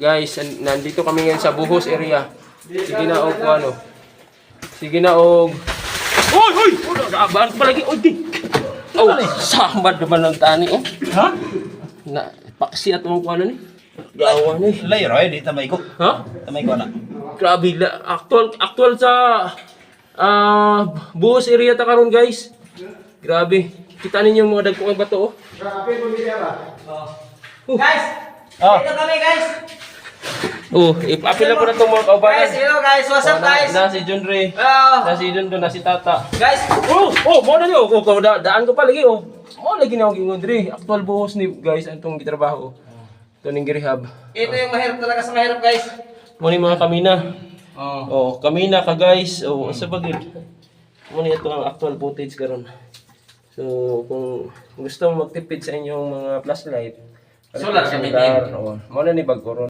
Guys, nandito kami ngayon sa Buhos area. Sige na og ano. Sige na og. Oy, oy! Baan pa lagi. Oy, di. Oh, samad naman ng tani oh. Ha? Na paksi at mong kuano ni. Gawa ni. Layroy, di tamay ko. Ha? Tamay ko na. Grabe actual sa Buhos area ta karon guys. Grabe. Kita ninyo yung mga dagkong bato oh. Grabe mo niya ba? Guys! Oh. Dito kami guys! Oh, ipapila ko na itong mga kaubanan. Guys, hello guys! What's up guys? Na si John Ray. Hello! Na si John na si Tata. Guys! Mo na niyo. Daan ko pa lagi oh. Mo lagi na ako gingon diri. Actual buhos ni guys antong gitrabaho. Ito ning rehab. Ito yung mahirap talaga sa mahirap guys. Mo ni mga kamina. Oh, kamina ka guys. Oh, sa bagid. Mo ni ito ang actual footage karon. So, kung gusto mo magtipid sa inyong mga flashlight, Solar siya, may mo na ni bag-oron.